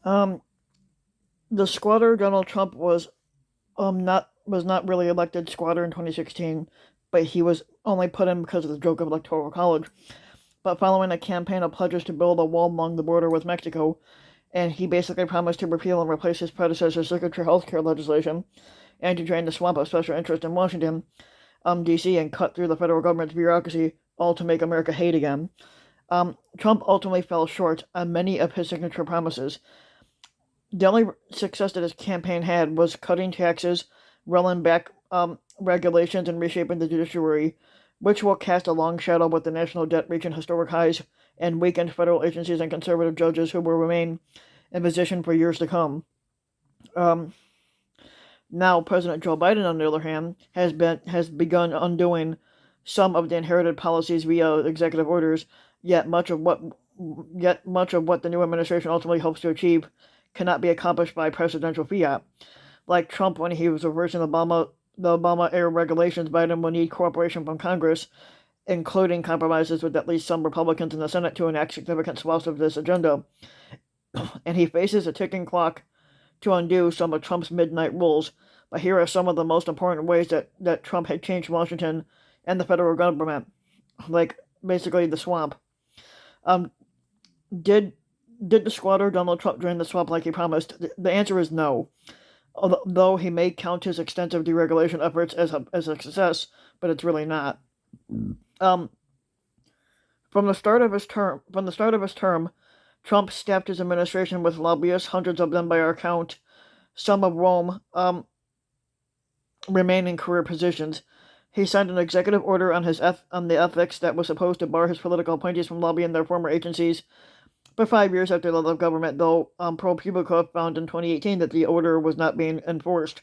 Um, the squatter Donald Trump was not really elected squatter in 2016, but he was only put in because of the joke of electoral college. But following a campaign of pledges to build a wall along the border with Mexico, and he basically promised to repeal and replace his predecessor's signature healthcare legislation and to drain the swamp of special interest in Washington, D.C., and cut through the federal government's bureaucracy, all to make America hate again. Trump ultimately fell short on many of his signature promises. The only success that his campaign had was cutting taxes, rolling back regulations, and reshaping the judiciary, which will cast a long shadow with the national debt reaching historic highs and weakened federal agencies and conservative judges who will remain in position for years to come. Um, Now, President Joe Biden, on the other hand, has begun undoing some of the inherited policies via executive orders. Yet much of what yet much of what the new administration ultimately hopes to achieve cannot be accomplished by presidential fiat. Like Trump when he was reversing the Obama era regulations, Biden will need cooperation from Congress, including compromises with at least some Republicans in the Senate to enact significant swaths of this agenda. And he faces a ticking clock to undo some of Trump's midnight rules. But here are some of the most important ways that Trump had changed Washington and the federal government, like basically the swamp. Um, did did the squatter Donald Trump drain the swamp like he promised? The answer is no. Although he may count his extensive deregulation efforts as a success, but it's really not. Um, from the start of his term, Trump staffed his administration with lobbyists, hundreds of them by our count, some of Rome, remain in career positions. He signed an executive order on the ethics that was supposed to bar his political appointees from lobbying their former agencies. But 5 years after the left government, though, ProPublica found in 2018 that the order was not being enforced.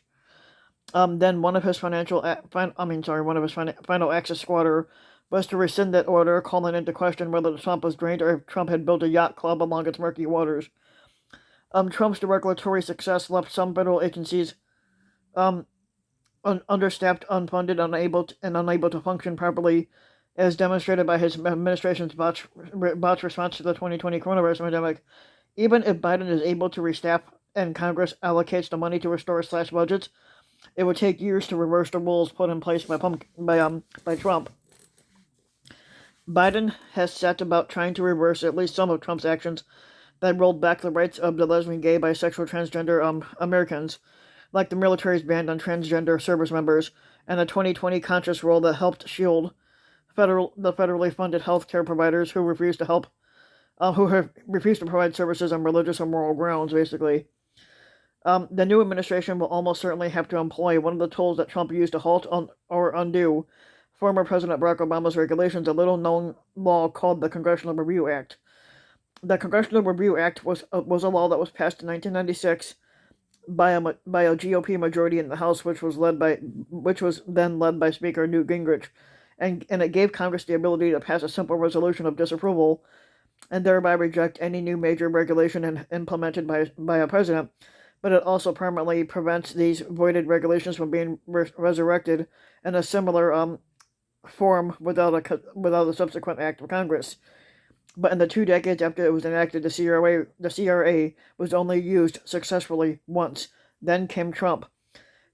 Then one of his one of his final acts as squatter was to rescind that order, calling into question whether the swamp was drained or if Trump had built a yacht club along its murky waters. Trump's regulatory success left some federal agencies um, understaffed, unfunded, unable to function properly, as demonstrated by his administration's botched response to the 2020 coronavirus pandemic. Even if Biden is able to restaff and Congress allocates the money to restore slash budgets, it would take years to reverse the rules put in place by Trump. Biden has set about trying to reverse at least some of Trump's actions that rolled back the rights of the lesbian, gay, bisexual, transgender Americans, like the military's ban on transgender service members and the 2020 conscious rule that helped shield the federally funded healthcare providers who have refused to provide services on religious or moral grounds, basically. The new administration will almost certainly have to employ one of the tools that Trump used to or undo former President Barack Obama's regulations, a little known law called the Congressional Review Act. The Congressional Review Act was a law that was passed in 1996 by a GOP majority in the House, which was then led by Speaker Newt Gingrich, and it gave Congress the ability to pass a simple resolution of disapproval and thereby reject any new major regulation implemented by a president. But it also permanently prevents these voided regulations from being resurrected in a similar form without a subsequent act of Congress. But in the 2 decades after it was enacted, the CRA was only used successfully once. Then came Trump.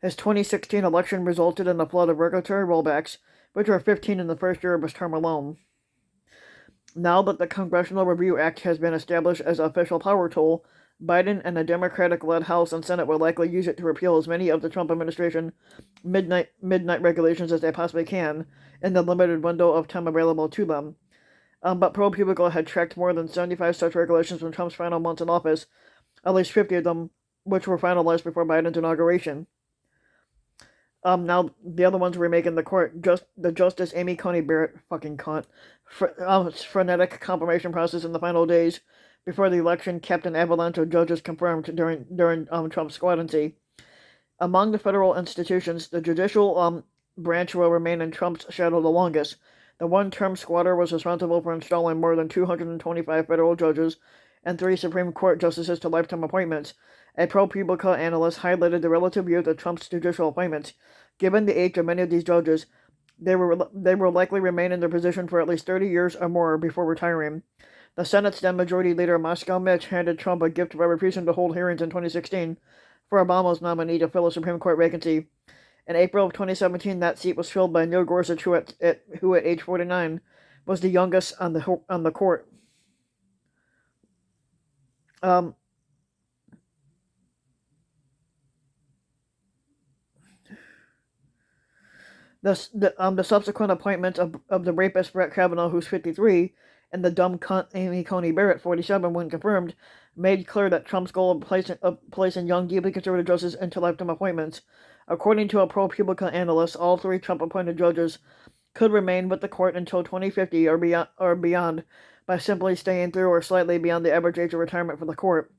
His 2016 election resulted in a flood of regulatory rollbacks, which were 15 in the first year of his term alone. Now that the Congressional Review Act has been established as an official power tool, Biden and the Democratic-led House and Senate will likely use it to repeal as many of the Trump administration midnight regulations as they possibly can in the limited window of time available to them. But ProPublica had tracked more than 75 such regulations from Trump's final months in office, at least 50 of them which were finalized before Biden's inauguration. Now the other ones remain in the court. The Justice Amy Coney Barrett, fucking cunt, frenetic confirmation process in the final days before the election kept an avalanche of judges confirmed during Trump's squadancy. Among the federal institutions, the judicial branch will remain in Trump's shadow the longest. The one-term squatter was responsible for installing more than 225 federal judges and 3 Supreme Court justices to lifetime appointments. A ProPublica analyst highlighted the relative youth of Trump's judicial appointments. Given the age of many of these judges, they will likely remain in their position for at least 30 years or more before retiring. The Senate's then Majority Leader Moscow Mitch handed Trump a gift by refusing to hold hearings in 2016 for Obama's nominee to fill a Supreme Court vacancy. In April of 2017, that seat was filled by Neil Gorsuch, who at age 49 was the youngest on the court. The subsequent appointments of the rapist Brett Kavanaugh, who's 53, and the dumb cunt Amy Coney Barrett, 47, when confirmed, made clear that Trump's goal of placing young, deeply conservative justices into lifetime appointments. According to a ProPublica analyst, all three Trump-appointed judges could remain with the court until 2050 or beyond by simply staying through or slightly beyond the average age of retirement for the court.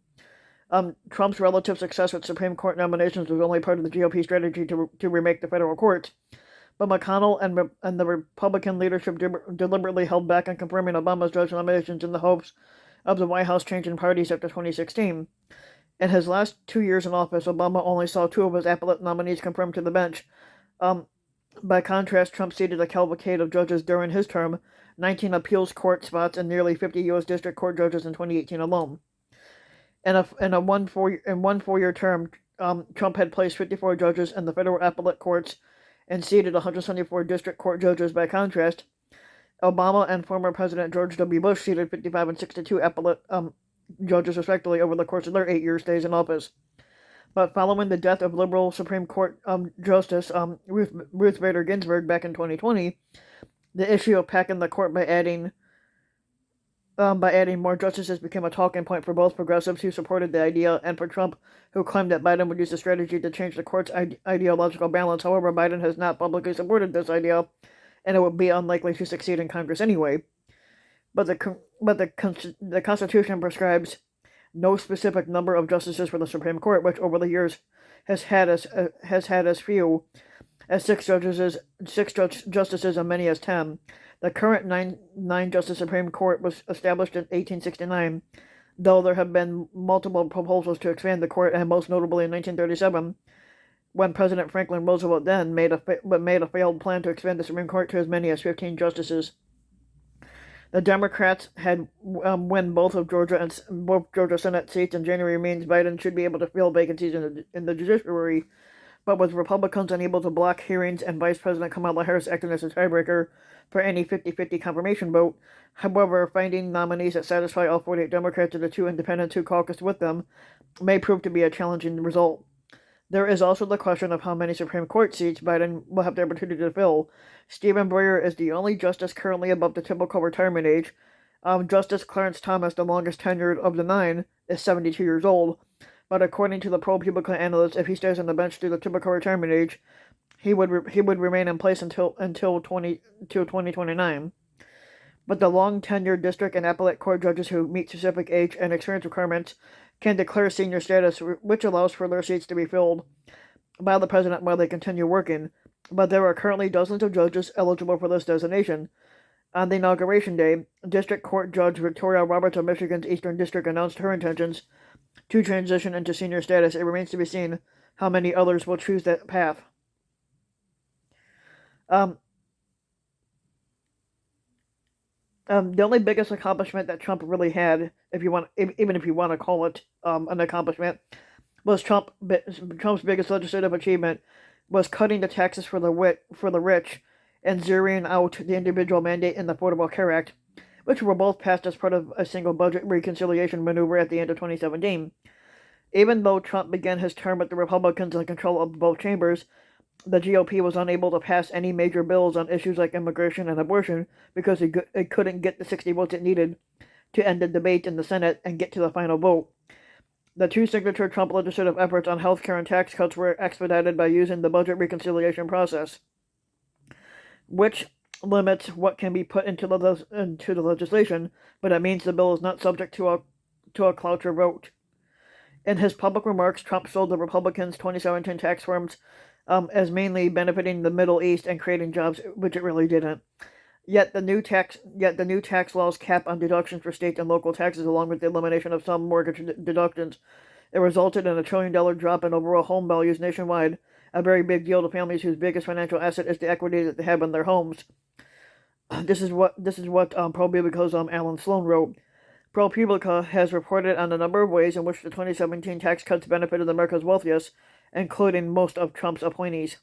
Trump's relative success with Supreme Court nominations was only part of the GOP strategy to remake the federal courts. But McConnell and the Republican leadership deliberately held back on confirming Obama's judge nominations in the hopes of the White House changing parties after 2016. In his last 2 years in office, Obama only saw 2 of his appellate nominees confirmed to the bench. By contrast, Trump seated a cavalcade of judges during his term, 19 appeals court spots, and nearly 50 U.S. District Court judges in 2018 alone. In one four-year term, Trump had placed 54 judges in the federal appellate courts and seated 174 district court judges. By contrast, Obama and former President George W. Bush seated 55 and 62 appellate judges, respectively, over the course of their 8-year stays in office. But following the death of liberal Supreme Court Justice Ruth Bader Ginsburg back in 2020, the issue of packing the court by adding more justices became a talking point for both progressives who supported the idea and for Trump, who claimed that Biden would use the strategy to change the court's ideological balance. However, Biden has not publicly supported this idea, and it would be unlikely to succeed in Congress anyway. But the Constitution prescribes no specific number of justices for the Supreme Court, which over the years has had as few as 6 justices and many as 10. The current nine justice Supreme Court was established in 1869, though there have been multiple proposals to expand the court, and most notably in 1937, when President Franklin Roosevelt then made a failed plan to expand the Supreme Court to as many as 15 justices. The Democrats had won both Georgia Senate seats in January means Biden should be able to fill vacancies in the judiciary, but with Republicans unable to block hearings and Vice President Kamala Harris acting as a tiebreaker for any 50-50 confirmation vote. However, finding nominees that satisfy all 48 Democrats and the 2 independents who caucused with them may prove to be a challenging result. There is also the question of how many Supreme Court seats Biden will have the opportunity to fill. Stephen Breyer is the only justice currently above the typical retirement age. Justice Clarence Thomas, the longest tenured of the 9, is 72 years old. But according to the ProPublica analyst, if he stays on the bench through the typical retirement age, he would remain in place until 2029. But the long-tenured district and appellate court judges who meet specific age and experience requirements can declare senior status, which allows for their seats to be filled by the president while they continue working. But there are currently dozens of judges eligible for this designation. On the inauguration day, District Court Judge Victoria Roberts of Michigan's Eastern District announced her intentions to transition into senior status. It remains to be seen how many others will choose that path. The only biggest accomplishment that Trump really had, even if you want to call it an accomplishment, was Trump's biggest legislative achievement was cutting the taxes for the rich and zeroing out the individual mandate in the Affordable Care Act, which were both passed as part of a single budget reconciliation maneuver at the end of 2017. Even though Trump began his term with the Republicans in control of both chambers, the GOP was unable to pass any major bills on issues like immigration and abortion because it couldn't get the 60 votes it needed to end the debate in the Senate and get to the final vote. The 2 signature Trump legislative efforts on health care and tax cuts were expedited by using the budget reconciliation process, which limits what can be put into the legislation, but it means the bill is not subject to a cloture vote. In his public remarks, Trump sold the Republicans' 2017 tax reforms as mainly benefiting the Middle East and creating jobs, which it really didn't. Yet the new tax laws cap on deductions for state and local taxes, along with the elimination of some mortgage deductions. It resulted in a $1 trillion drop in overall home values nationwide, a very big deal to families whose biggest financial asset is the equity that they have in their homes. This is what probably because Alan Sloan wrote. ProPublica has reported on a number of ways in which the 2017 tax cuts benefited America's wealthiest, including most of Trump's appointees.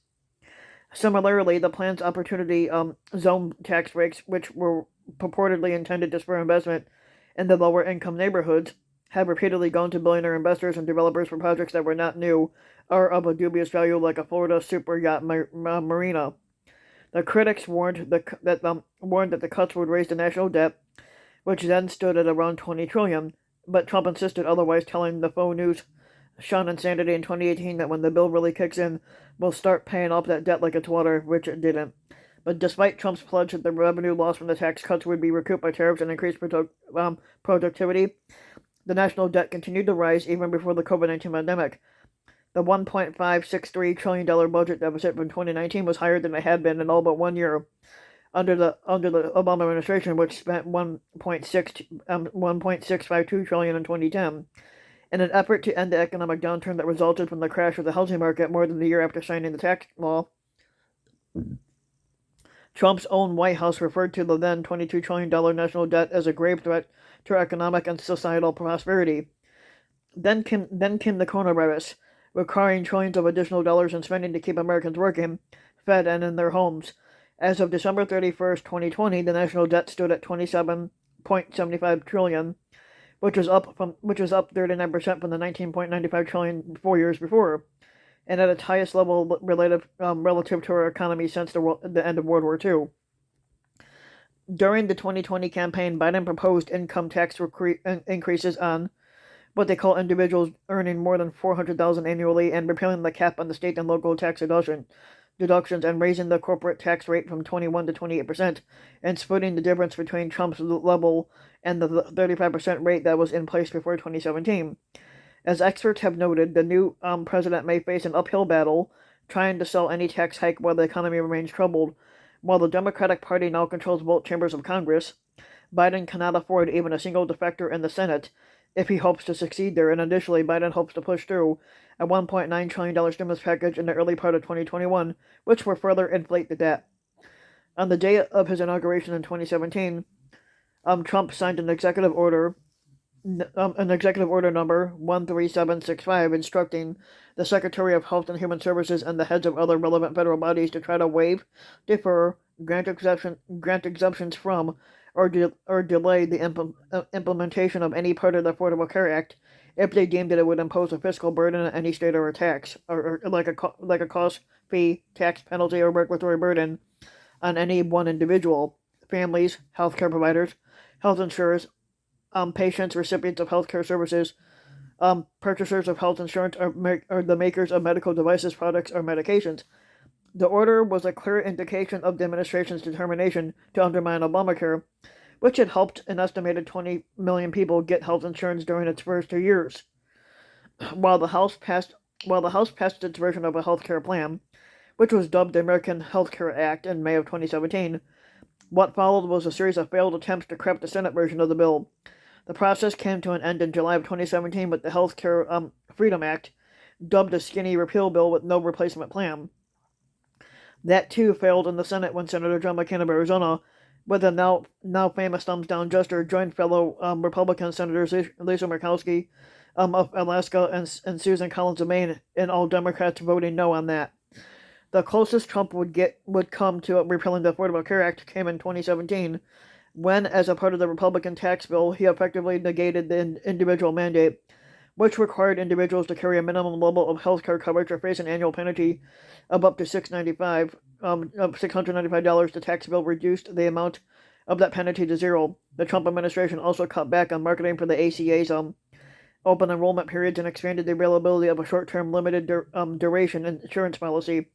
Similarly, the plan's opportunity zone tax breaks, which were purportedly intended to spur investment in the lower income neighborhoods, have repeatedly gone to billionaire investors and developers for projects that were not new or of a dubious value, like a Florida super yacht marina. The critics warned that the cuts would raise the national debt, which then stood at around $20 trillion, but Trump insisted otherwise, telling the faux news Sean Insanity in 2018 that when the bill really kicks in, we'll start paying off that debt like it's water, which it didn't. But despite Trump's pledge that the revenue loss from the tax cuts would be recouped by tariffs and increased productivity, the national debt continued to rise even before the COVID-19 pandemic. The $1.563 trillion budget deficit from 2019 was higher than it had been in all but 1 year under the Obama administration, which spent $1.652 trillion in 2010. In an effort to end the economic downturn that resulted from the crash of the housing market more than a year after signing the tax law, Trump's own White House referred to the then $22 trillion national debt as a grave threat to economic and societal prosperity. Then came the coronavirus, requiring trillions of additional dollars in spending to keep Americans working, fed, and in their homes. As of December 31st, 2020, the national debt stood at $27.75 trillion, which was up 39% from the $19.95 trillion 4 years before, and at its highest level relative to our economy since the end of World War II. During the 2020 campaign, Biden proposed income tax increases on what they call individuals earning more than $400,000 annually, and repealing the cap on the state and local tax deductions, and raising the corporate tax rate from 21 to 28%, and splitting the difference between Trump's level and the 35% rate that was in place before 2017. As experts have noted, the new president may face an uphill battle trying to sell any tax hike while the economy remains troubled. While the Democratic Party now controls both chambers of Congress, Biden cannot afford even a single defector in the Senate if he hopes to succeed there, and initially Biden hopes to push through a $1.9 trillion stimulus package in the early part of 2021, which will further inflate the debt. On the day of his inauguration in 2017, Trump signed an executive order number 13765, instructing the Secretary of Health and Human Services and the heads of other relevant federal bodies to try to waive, defer, grant exemptions from, or delay the implementation of any part of the Affordable Care Act if they deemed that it would impose a fiscal burden on any state or a tax, or like a cost, fee, tax penalty, or regulatory burden on any one individual, families, healthcare providers, health insurers, patients, recipients of healthcare services, purchasers of health insurance, or the makers of medical devices, products, or medications. The order was a clear indication of the administration's determination to undermine Obamacare, which had helped an estimated 20 million people get health insurance during its first 2 years. While the House passed its version of a health care plan, which was dubbed the American Health Care Act in May of 2017, what followed was a series of failed attempts to craft the Senate version of the bill. The process came to an end in July of 2017 with the Health Care Freedom Act, dubbed a skinny repeal bill with no replacement plan. That too failed in the Senate when Senator John McCain of Arizona, with a now famous thumbs down gesture, joined fellow Republican Senators Lisa Murkowski of Alaska and Susan Collins of Maine, and all Democrats voting no on that. The closest Trump would come to repealing the Affordable Care Act came in 2017, when, as a part of the Republican tax bill, he effectively negated the individual mandate, which required individuals to carry a minimum level of health care coverage or face an annual penalty of up to $695. The tax bill reduced the amount of that penalty to zero. The Trump administration also cut back on marketing for the ACA's open enrollment periods and expanded the availability of a short-term limited duration insurance policy,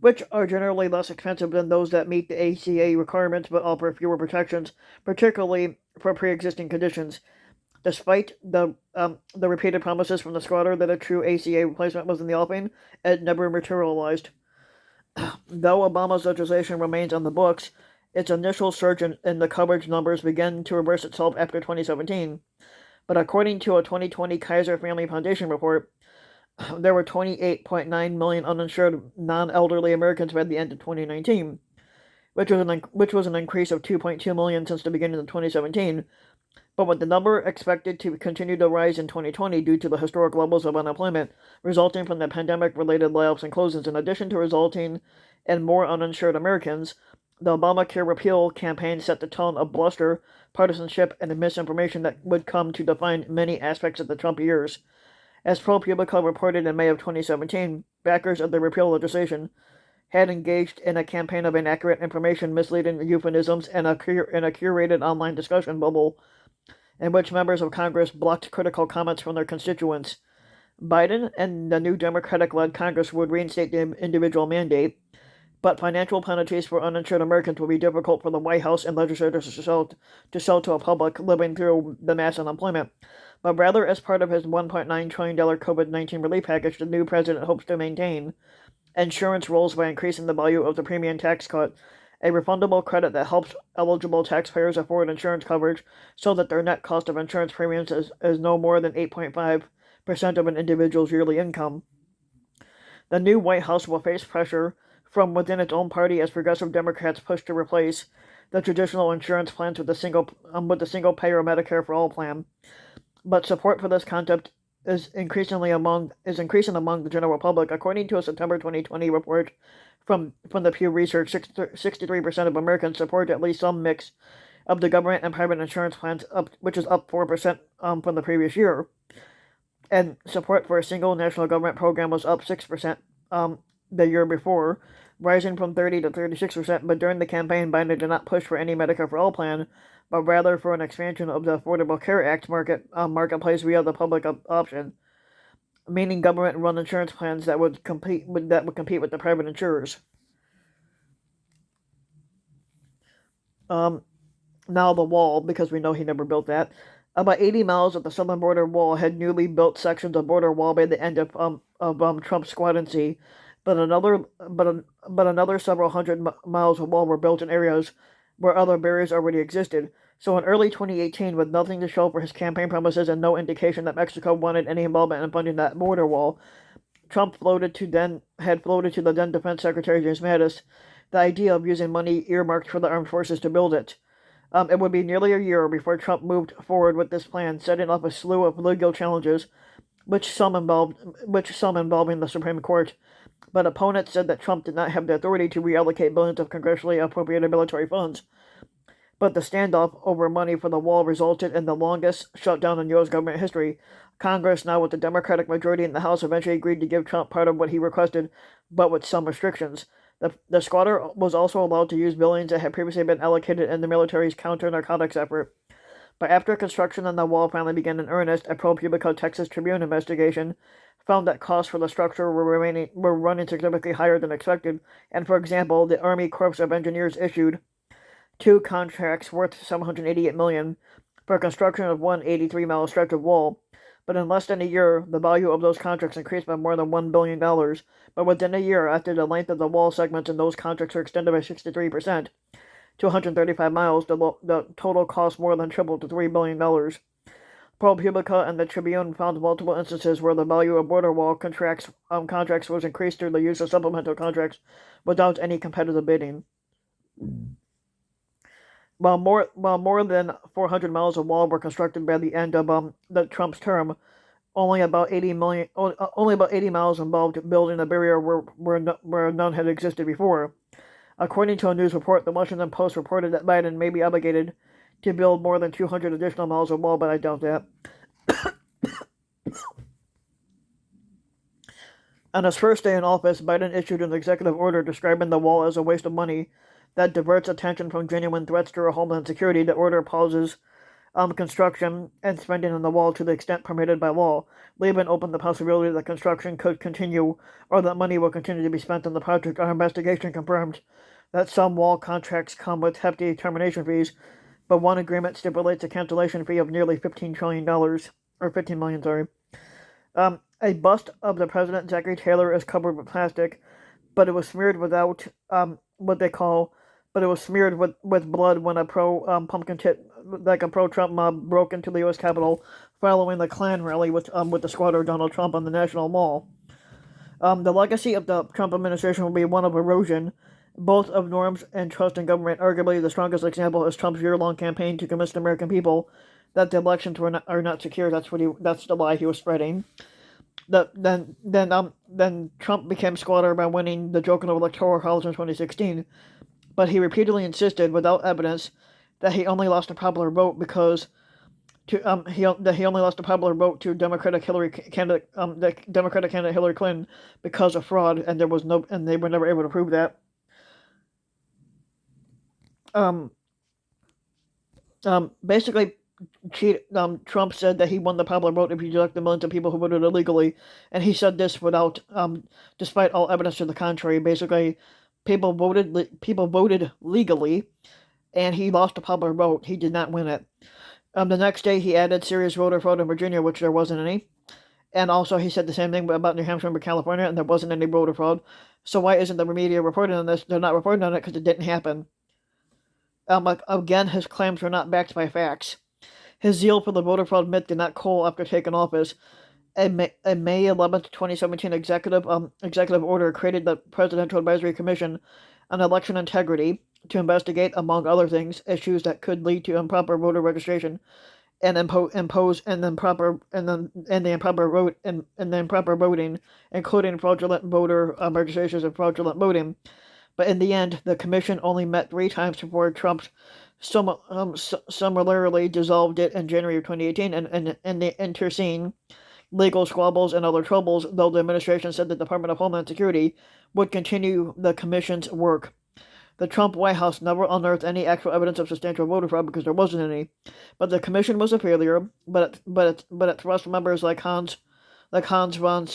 which are generally less expensive than those that meet the ACA requirements but offer fewer protections, particularly for pre-existing conditions. Despite the repeated promises from the squatter that a true ACA replacement was in the offing, it never materialized. Though Obama's legislation remains on the books, its initial surge in the coverage numbers began to reverse itself after 2017. But according to a 2020 Kaiser Family Foundation report, there were 28.9 million uninsured non-elderly Americans by the end of 2019, which was an increase of 2.2 million since the beginning of 2017. but with the number expected to continue to rise in 2020 due to the historic levels of unemployment resulting from the pandemic-related layoffs and closings, in addition to resulting in more uninsured Americans, the Obamacare repeal campaign set the tone of bluster, partisanship, and misinformation that would come to define many aspects of the Trump years. As ProPublica reported in May of 2017, backers of the repeal legislation had engaged in a campaign of inaccurate information, misleading euphemisms, and a curated online discussion bubble in which members of Congress blocked critical comments from their constituents. Biden and the new Democratic-led Congress would reinstate the individual mandate, but financial penalties for uninsured Americans would be difficult for the White House and legislators to sell to a public living through the mass unemployment. But rather, as part of his $1.9 trillion COVID-19 relief package, the new president hopes to maintain insurance rolls by increasing the value of the premium tax cut, a refundable credit that helps eligible taxpayers afford insurance coverage so that their net cost of insurance premiums is no more than 8.5% of an individual's yearly income. The new White House will face pressure from within its own party as progressive Democrats push to replace the traditional insurance plans with the single-payer Medicare for All plan. But support for this concept is increasing among the general public. According to a September 2020 report from the Pew Research, 63% of Americans support at least some mix of the government and private insurance plans, which is up 4% from the previous year. And support for a single national government program was up 6% the year before, rising from 30 to 36%. But during the campaign, Biden did not push for any Medicare for All plan, but rather for an expansion of the Affordable Care Act marketplace via the public option, meaning government-run insurance plans that would compete with the private insurers. Now the wall, because we know he never built that. About 80 miles of the southern border wall had newly built sections of border wall by the end of Trump's squadancy, but another several hundred miles of wall were built in areas where other barriers already existed. So in early 2018, with nothing to show for his campaign promises and no indication that Mexico wanted any involvement in funding that border wall, Trump had floated to the then Defense Secretary James Mattis the idea of using money earmarked for the armed forces to build it. It would be nearly a year before Trump moved forward with this plan, setting up a slew of legal challenges, which some involving the Supreme Court. But opponents said that Trump did not have the authority to reallocate billions of congressionally appropriated military funds. But the standoff over money for the wall resulted in the longest shutdown in U.S. government history. Congress, now with the Democratic majority in the House, eventually agreed to give Trump part of what he requested, but with some restrictions. The squatter was also allowed to use billions that had previously been allocated in the military's counter-narcotics effort. But after construction on the wall finally began in earnest, a ProPublica Texas Tribune investigation found that costs for the structure were running significantly higher than expected, and for example, the Army Corps of Engineers issued 2 contracts worth $788 million for construction of one 83-mile stretch of wall. But in less than a year, the value of those contracts increased by more than $1 billion. But within a year, after the length of the wall segments in those contracts were extended by 63% to 135 miles, the total cost more than tripled to $3 billion. ProPublica and the Tribune found multiple instances where the value of border wall contracts was increased through the use of supplemental contracts without any competitive bidding. While more than 400 miles of wall were constructed by the end of Trump's term, only about 80 miles involved building a barrier where none had existed before. According to a news report, the Washington Post reported that Biden may be obligated to build more than 200 additional miles of wall, but I doubt that. On his first day in office, Biden issued an executive order describing the wall as a waste of money that diverts attention from genuine threats to our homeland security. The order pauses construction and spending on the wall to the extent permitted by law, leaving open the possibility that construction could continue or that money will continue to be spent on the project. Our investigation confirmed that some wall contracts come with hefty termination fees, but one agreement stipulates a cancellation fee of nearly $15 trillion, or $15 million, sorry. A bust of the president, Zachary Taylor, is covered with plastic, but it was smeared without smeared with blood when a pro-Trump mob broke into the U.S. Capitol following the Klan rally with the squatter Donald Trump on the National Mall. The legacy of the Trump administration will be one of erosion, both of norms and trust in government. Arguably, the strongest example is Trump's year-long campaign to convince the American people that the elections are not secure. That's the lie he was spreading. Then Trump became squatter by winning the Jokono Electoral College in 2016, but he repeatedly insisted, without evidence, that he only lost a popular vote because he only lost a popular vote to Democratic candidate Hillary Clinton because of fraud, and they were never able to prove that. Basically, Trump said that he won the popular vote if you deduct the millions of people who voted illegally, and he said this despite all evidence to the contrary. Basically, people voted legally, and he lost a popular vote. He did not win it. The next day, he added serious voter fraud in Virginia, which there wasn't any. And also, he said the same thing about New Hampshire and California, and there wasn't any voter fraud. So why isn't the media reporting on this? They're not reporting on it because it didn't happen. Again, his claims were not backed by facts. His zeal for the voter fraud myth did not cool after taking office. A May 11th, 2017 executive order created the Presidential Advisory Commission on Election Integrity to investigate, among other things, issues that could lead to improper voter registration and the improper voting, including fraudulent voter registrations and fraudulent voting. But in the end, the commission only met 3 times before Trump summarily dissolved it in January of 2018, and in the interscene legal squabbles and other troubles, though the administration said the Department of Homeland Security would continue the commission's work. The Trump White House never unearthed any actual evidence of substantial voter fraud because there wasn't any. But the commission was a failure. But it thrust members like Hans von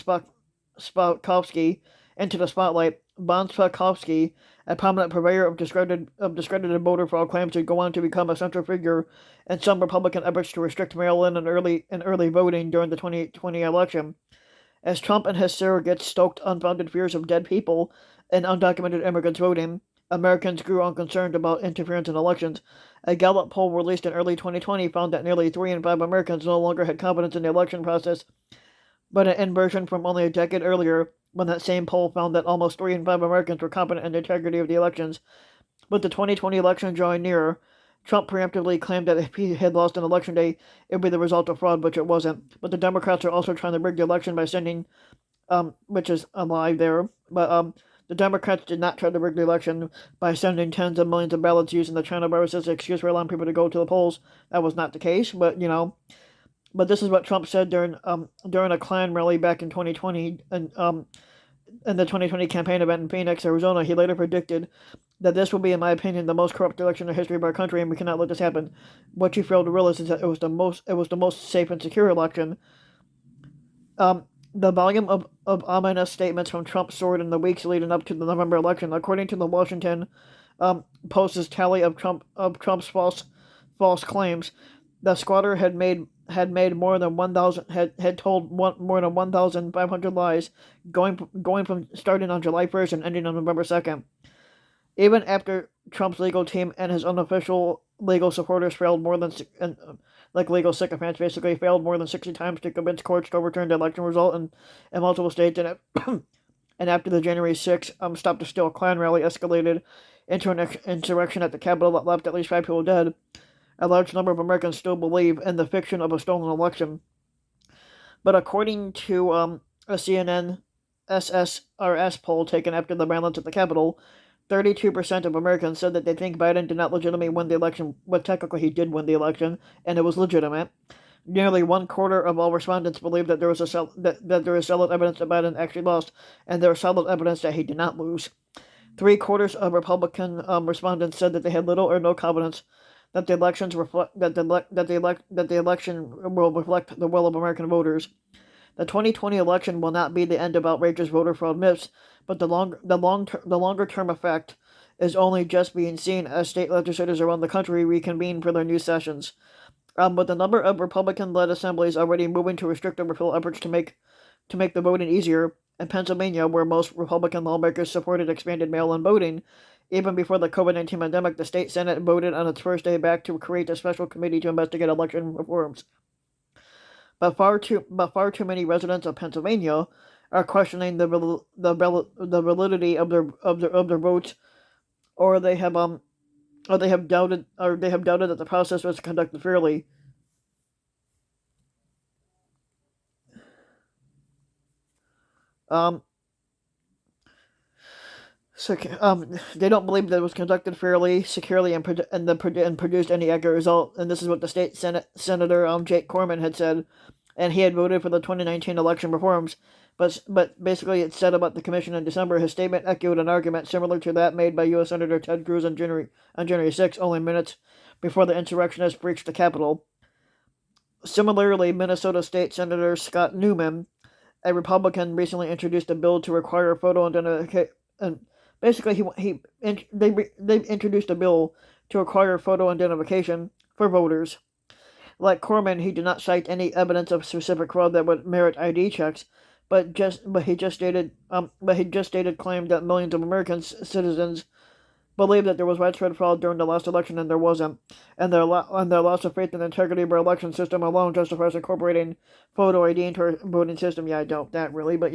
Spakovsky into the spotlight. Von Spakovsky, a prominent purveyor of discredited voter fraud, claims to go on to become a central figure in some Republican efforts to restrict mail-in and early voting during the 2020 election. As Trump and his surrogates stoked unfounded fears of dead people and undocumented immigrants voting, Americans grew unconcerned about interference in elections. A Gallup poll released in early 2020 found that nearly 3 in 5 Americans no longer had confidence in the election process, but an inversion from only a decade earlier, when that same poll found that almost 3 in 5 Americans were confident in the integrity of the elections. With the 2020 election drawing nearer, Trump preemptively claimed that if he had lost an election day, it would be the result of fraud, which it wasn't. But the Democrats are also trying to rig the election by sending, which is a lie there, but the Democrats did not try to rig the election by sending tens of millions of ballots using the China virus as an excuse for allowing people to go to the polls. That was not the case, but But this is what Trump said during a Klan rally back in 2020, and in the 2020 campaign event in Phoenix, Arizona. He later predicted that this will be, in my opinion, the most corrupt election in the history of our country, and we cannot let this happen. What you failed to realize is that it was the most safe and secure election. The volume of ominous statements from Trump soared in the weeks leading up to the November election. According to the Washington Post's tally of Trump's false claims, the squatter had made more than 1,000 had told more than 1,500 lies, going from starting on July 1st and ending on November 2nd. Even after Trump's legal team and his unofficial legal supporters failed more than legal sycophants basically failed more than 60 times to convince courts to overturn the election result in multiple states, and after the January 6th Stop the Steal Klan rally escalated into an insurrection at the Capitol that left at least 5 people dead, a large number of Americans still believe in the fiction of a stolen election. But according to a CNN SSRS poll taken after the violence at the Capitol, 32% of Americans said that they think Biden did not legitimately win the election. Well, technically he did win the election, and it was legitimate. Nearly 1/4 of all respondents believe that there is solid evidence that Biden actually lost, and there is solid evidence that he did not lose. 3/4 of Republican respondents said that they had little or no confidence that the election will reflect the will of American voters. The 2020 election will not be the end of outrageous voter fraud myths, but the longer term effect is only just being seen as state legislators around the country reconvene for their new sessions. With the number of Republican-led assemblies already moving to restrict or repeal efforts to make the voting easier, in Pennsylvania, where most Republican lawmakers supported expanded mail-in voting, even before the COVID-19 pandemic, the state Senate voted on its first day back to create a special committee to investigate election reforms. But far too many residents of Pennsylvania are questioning the validity of their votes, or they have doubted that the process was conducted fairly. Um, so, they don't believe that it was conducted fairly, securely, and produced any accurate result. And this is what the state senator Jake Corman had said, and he had voted for the 2019 election reforms. But basically, it said about the commission in December. His statement echoed an argument similar to that made by U.S. Senator Ted Cruz on January 6, only minutes before the insurrectionists breached the Capitol. Similarly, Minnesota State Senator Scott Newman, a Republican, recently introduced a bill to require photo identification. And basically, they introduced a bill to require photo identification for voters. Like Corman, he did not cite any evidence of specific fraud that would merit ID checks, but he just stated claimed that millions of American citizens believed that there was widespread fraud during the last election and there wasn't, and their loss of faith in the integrity of our election system alone justifies incorporating photo ID into our voting system. Yeah, I doubt that really, but